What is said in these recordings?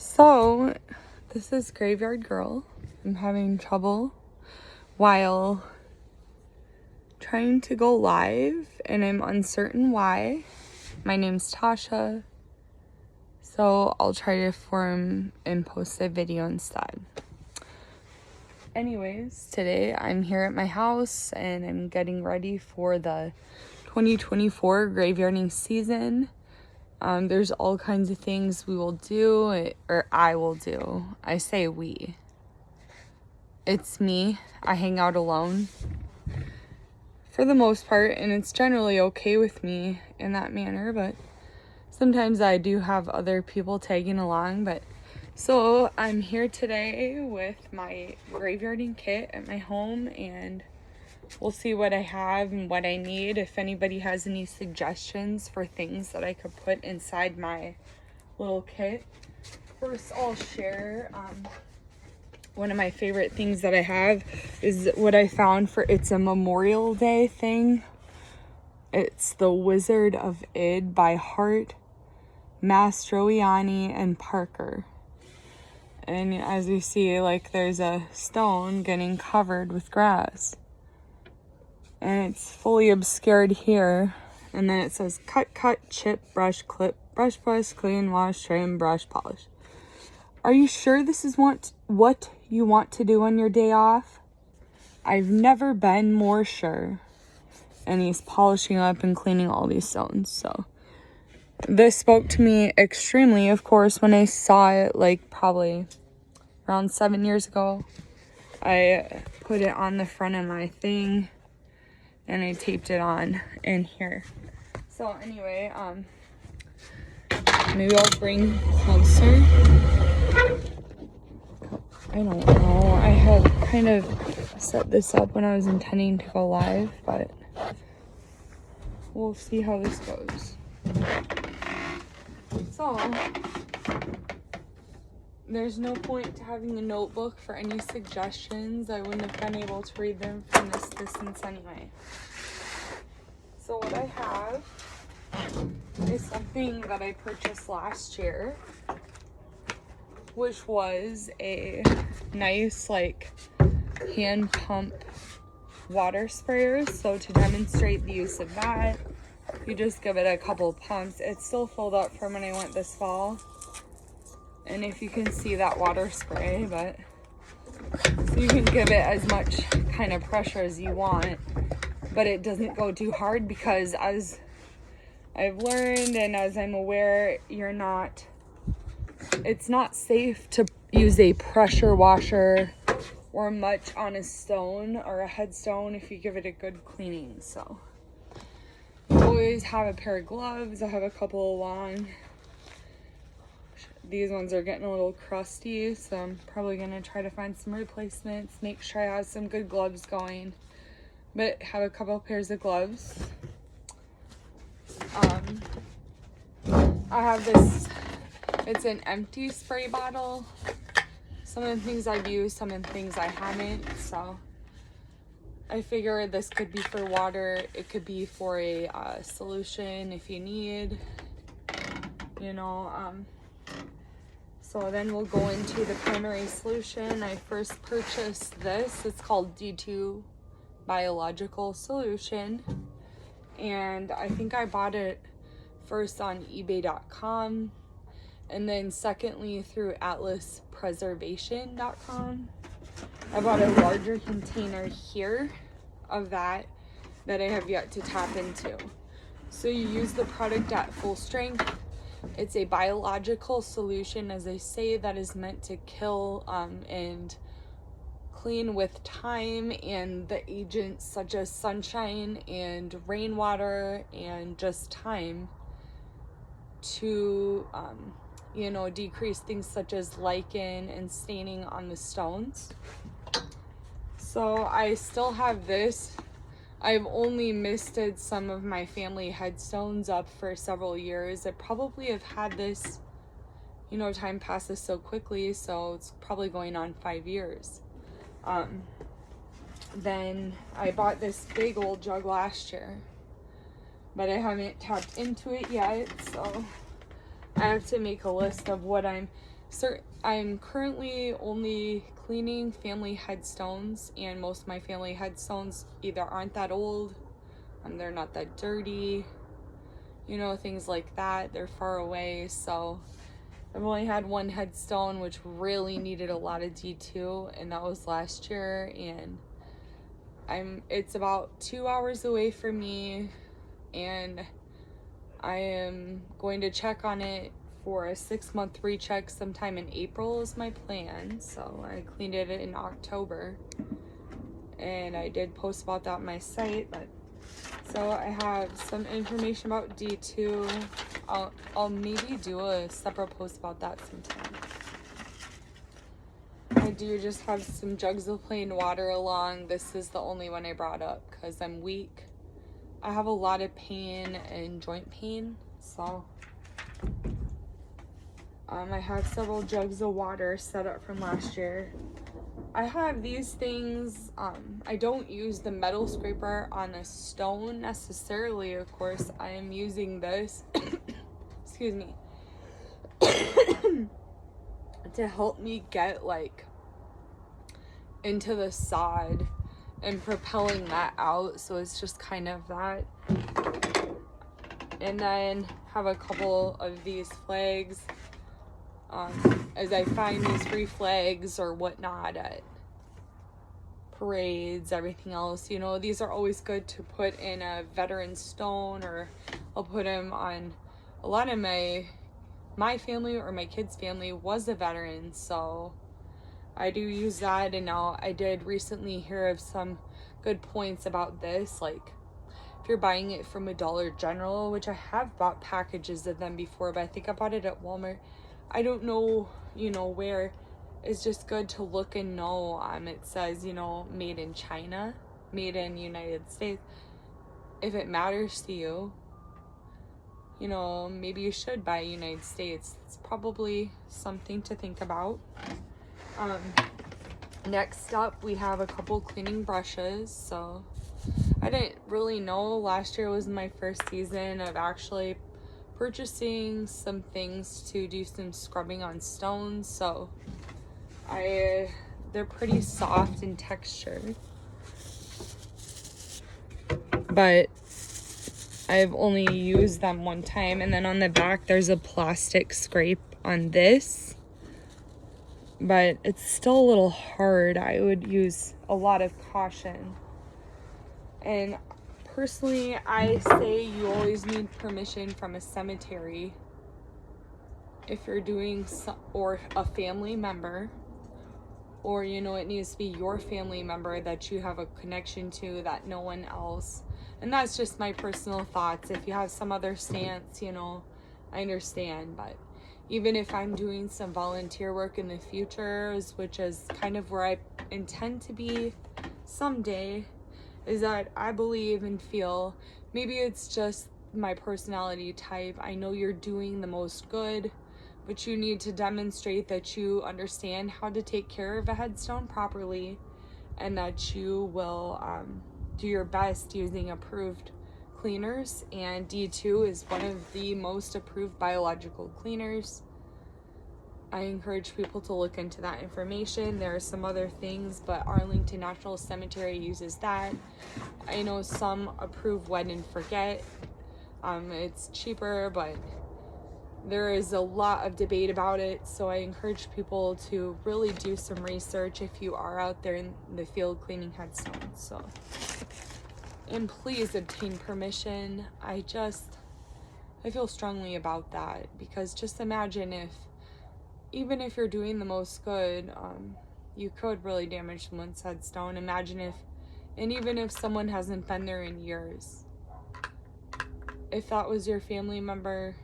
So, this is Graveyard Girl. I'm having trouble while trying to go live, and I'm uncertain why. My name's Tasha, so I'll try to form and post a video instead. Anyways, today I'm here at my house, and I'm getting ready for the 2024 graveyarding season. There's all kinds of things we will do, or I will do. I say we. It's me. I hang out alone for the most part, and it's generally okay with me in that manner, but sometimes I do have other people tagging along. So I'm here today with my graveyarding kit at my home, and we'll see what I have and what I need. If anybody has any suggestions for things that I could put inside my little kit. First, I'll share one of my favorite things that I have is what I found for it's a Memorial Day thing. It's the Wizard of Id by Hart, Mastroianni, and Parker. And as you see, like, there's a stone getting covered with grass. And it's fully obscured here. And then it says cut, chip, brush, clip, brush, clean, wash, trim, brush, polish. Are you sure this is what you want to do on your day off? I've never been more sure. And he's polishing up and cleaning all these stones. So this spoke to me extremely, of course, when I saw it, like, probably around 7 years ago. I put it on the front of my thing, and I taped it on in here. So anyway, maybe I'll bring closer. I don't know. I had kind of set this up when I was intending to go live, but we'll see how this goes. So, there's no point to having a notebook for any suggestions. I wouldn't have been able to read them from this distance anyway. So what I have is something that I purchased last year, which was a nice, like, hand pump water sprayer. So to demonstrate the use of that, you just give it a couple pumps. It's still filled up from when I went this fall. And if you can see that water spray, but so you can give it as much kind of pressure as you want, but it doesn't go too hard, because as I've learned and as I'm aware, it's not safe to use a pressure washer or much on a stone or a headstone if you give it a good cleaning. So you always have a pair of gloves. I have a couple along. These ones are getting a little crusty, so I'm probably going to try to find some replacements, make sure I have some good gloves going, but have a couple pairs of gloves. I have this, it's an empty spray bottle. Some of the things I've used, some of the things I haven't, so I figure this could be for water, it could be for a solution if you need, So then we'll go into the primary solution. I first purchased this. It's called D2 Biological Solution. And I think I bought it first on eBay.com. And then secondly through atlaspreservation.com. I bought a larger container here of that I have yet to tap into. So you use the product at full strength. It's a biological solution, as I say, that is meant to kill and clean with time and the agents such as sunshine and rainwater and just time to, decrease things such as lichen and staining on the stones. So I still have this. I've only misted some of my family headstones up for several years. I probably have had this, time passes so quickly, so it's probably going on 5 years. Then I bought this big old jug last year, but I haven't tapped into it yet, so I have to make a list of what I'm I'm currently only cleaning family headstones, and most of my family headstones either aren't that old, they're not that dirty, you know, things like that. They're far away, so I've only had one headstone which really needed a lot of D2, and that was last year, and it's about 2 hours away from me, and I am going to check on it for a 6-month recheck sometime in April is my plan. So I cleaned it in October, and I did post about that on my site. But so I have some information about D2. I'll maybe do a separate post about that sometime. I do just have some jugs of plain water along. This is the only one I brought up because I'm weak. I have a lot of pain and joint pain, so I have several jugs of water set up from last year. I have these things. I don't use the metal scraper on a stone necessarily, of course. I am using this excuse me to help me get like into the sod and propelling that out, so it's just kind of that. And then have a couple of these flags as I find these free flags or whatnot at parades, everything else, you know, these are always good to put in a veteran stone, or I'll put them on. A lot of my family or my kids' family was a veteran, so I do use that. And now I did recently hear of some good points about this, like if you're buying it from a Dollar General, which I have bought packages of them before, but I think I bought it at Walmart. I don't know, you know, where. It's just good to look and know. It says, you know, made in China, made in United States. If it matters to you, you know, maybe you should buy United States. It's probably something to think about. Next up, we have a couple cleaning brushes. So I didn't really know. Last year was my first season of actually purchasing some things to do some scrubbing on stones. So they're pretty soft in texture, but I've only used them one time. And then on the back there's a plastic scrape on this, but it's still a little hard. I would use a lot of caution. And personally, I say you always need permission from a cemetery if you're doing or a family member, or, you know, it needs to be your family member that you have a connection to that no one else. And that's just my personal thoughts. If you have some other stance, you know, I understand. But even if I'm doing some volunteer work in the future, which is kind of where I intend to be someday, is that I believe and feel, maybe it's just my personality type, I know you're doing the most good, but you need to demonstrate that you understand how to take care of a headstone properly, and that you will do your best using approved cleaners. And D2 is one of the most approved biological cleaners. I encourage people to look into that information. There are some other things, but Arlington National Cemetery uses that. I know some approve wet and forget. It's cheaper, but there is a lot of debate about it, so I encourage people to really do some research if you are out there in the field cleaning headstones. So, and please obtain permission. I feel strongly about that, because just imagine if, even if you're doing the most good, you could really damage someone's headstone. Imagine if, and even if someone hasn't been there in years, if that was your family member,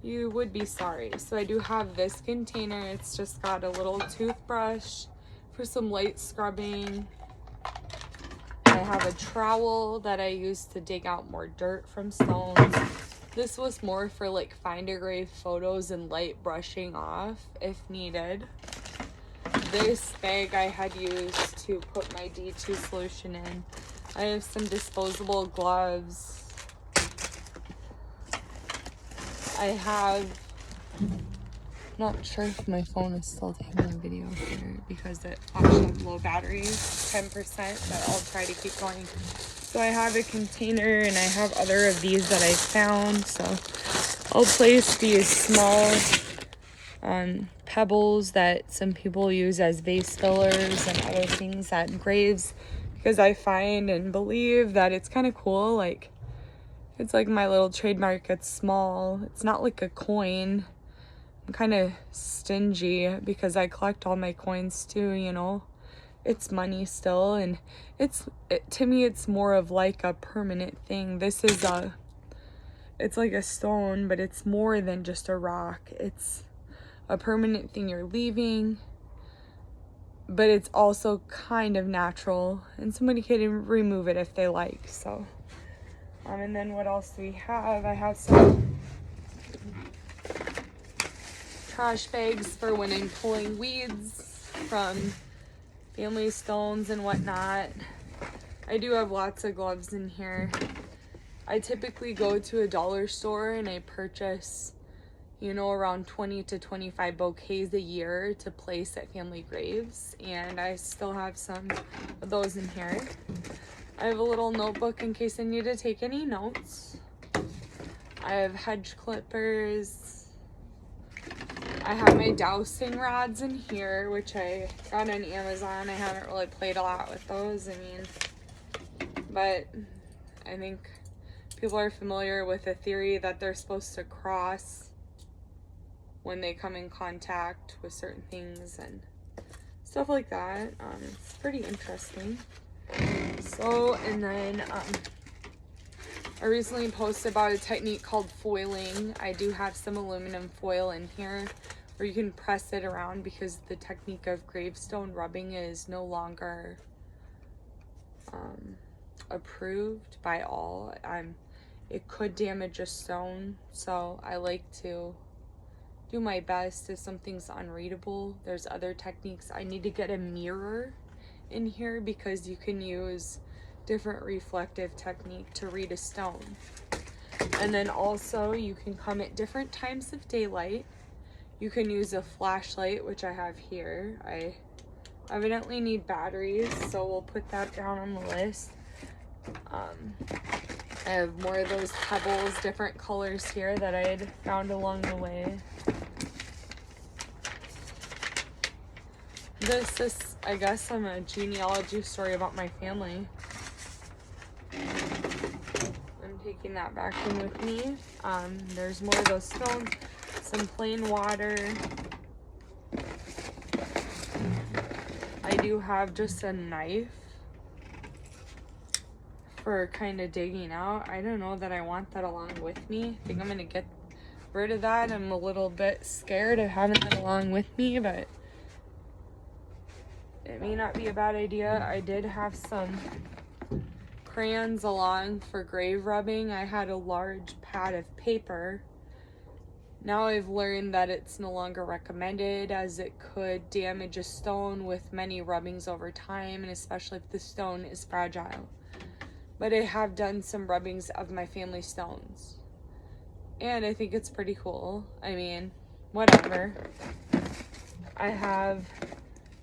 you would be sorry. So I do have this container. It's just got a little toothbrush for some light scrubbing. I have a trowel that I use to dig out more dirt from stones. This was more for like find a grave photos and light brushing off if needed. This bag I had used to put my D2 solution in. I have some disposable gloves. I have not sure if my phone is still taking a video here because it flashed up low battery, 10%, but I'll try to keep going. So I have a container and I have other of these that I found. So I'll place these small pebbles that some people use as vase fillers and other things at graves, because I find and believe that it's kind of cool. Like, it's like my little trademark. It's small. It's not like a coin. I'm kind of stingy because I collect all my coins too, you know. It's money still, and to me it's more of like a permanent thing. This is it's like a stone, but it's more than just a rock. It's a permanent thing you're leaving, but it's also kind of natural, and somebody can remove it if they like. So and then what else do we have? I have some trash bags for when I'm pulling weeds from family stones and whatnot. I do have lots of gloves in here. I typically go to a dollar store and I purchase, you know, around 20 to 25 bouquets a year to place at family graves, and I still have some of those in here. I have a little notebook in case I need to take any notes. I have hedge clippers. I have my dowsing rods in here, which I got on Amazon. I haven't really played a lot with those, but I think people are familiar with the theory that they're supposed to cross when they come in contact with certain things and stuff like that. It's pretty interesting. So, and then I recently posted about a technique called foiling. I do have some aluminum foil in here where you can press it around, because the technique of gravestone rubbing is no longer approved by all. It could damage a stone, so I like to do my best if something's unreadable. There's other techniques. I need to get a mirror in here because you can use different reflective technique to read a stone. And then also you can come at different times of daylight. You can use a flashlight, which I have here. I evidently need batteries, so we'll put that down on the list. I have more of those pebbles, different colors here that I had found along the way. This is, I guess, a genealogy story about my family. I'm taking that back in with me. There's more of those stones, some plain water. I do have just a knife for kind of digging out. I don't know that I want that along with me. I think I'm gonna get rid of that. I'm a little bit scared of having that along with me, but it may not be a bad idea. I did have some crayons along for grave rubbing. I had a large pad of paper. Now I've learned that it's no longer recommended, as it could damage a stone with many rubbings over time, and especially if the stone is fragile. But I have done some rubbings of my family stones, and I think it's pretty cool. I mean, whatever. I have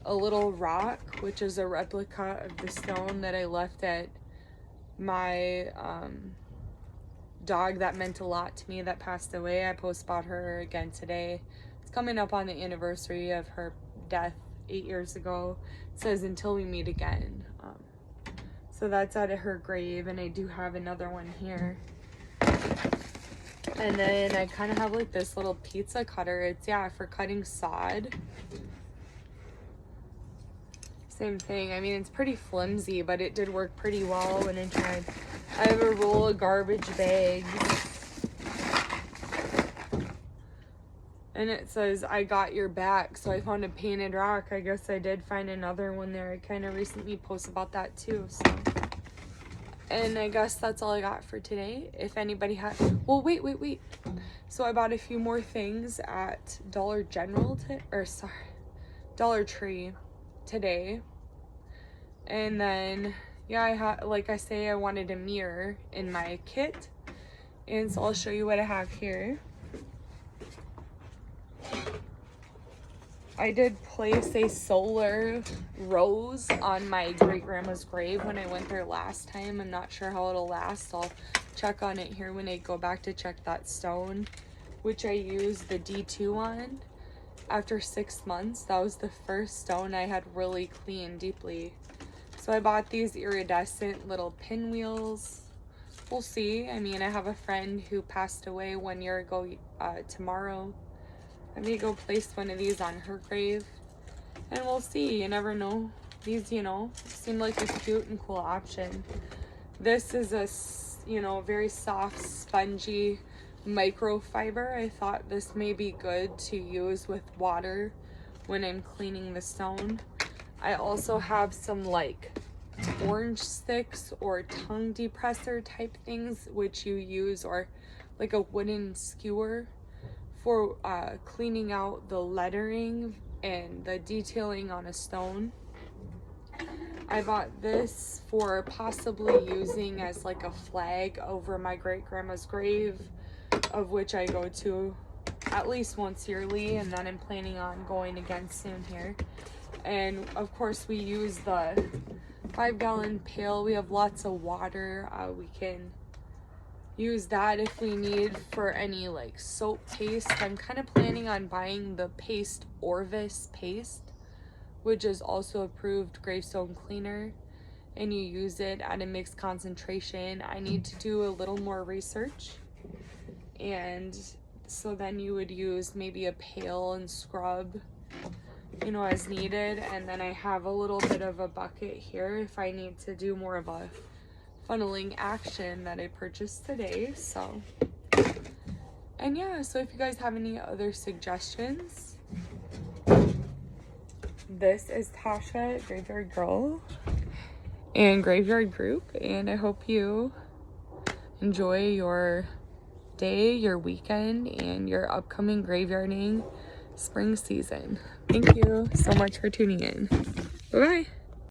a little rock, which is a replica of the stone that I left at my dog that meant a lot to me that passed away. I post about her again today. It's coming up on the anniversary of her death 8 years ago. It says, "Until we meet again." So that's out of her grave, and I do have another one here. And then I kind of have like this little pizza cutter. It's, yeah, for cutting sod. Same thing. I mean, it's pretty flimsy, but it did work pretty well when I tried. I have a roll of garbage bags. And it says, "I got your back." So I found a painted rock. I guess I did find another one there. I kind of recently posted about that too. So, and I guess that's all I got for today. If anybody had, well, wait. So I bought a few more things at Dollar Tree today. And then, yeah, like I say, I wanted a mirror in my kit. And so I'll show you what I have here. I did place a solar rose on my great grandma's grave when I went there last time. I'm not sure how it'll last. I'll check on it here when I go back to check that stone, which I used the D2 on. After 6 months, that was the first stone I had really cleaned deeply. So I bought these iridescent little pinwheels. We'll see. I mean, I have a friend who passed away 1 year ago tomorrow. I may go place one of these on her grave, and we'll see. You never know. These, you know, seem like a cute and cool option. This is a, you know, very soft, spongy microfiber. I thought this may be good to use with water when I'm cleaning the stone. I also have some like orange sticks or tongue depressor type things, which you use, or like a wooden skewer for cleaning out the lettering and the detailing on a stone. I bought this for possibly using as like a flag over my great grandma's grave, of which I go to at least once yearly, and then I'm planning on going again soon here. And of course we use the 5-gallon pail. We have lots of water. We can use that if we need for any like soap paste. I'm kind of planning on buying the paste Orvis paste, which is also approved gravestone cleaner, and you use it at a mixed concentration. I need to do a little more research, and so then you would use maybe a pail and scrub, you know, as needed. And then I have a little bit of a bucket here if I need to do more of a funneling action that I purchased today. So, and yeah, so if you guys have any other suggestions, this is Tasha, Graveyard Girl and Graveyard Group, and I hope you enjoy your day, your weekend, and your upcoming graveyarding spring season. Thank you so much for tuning in. Bye-bye.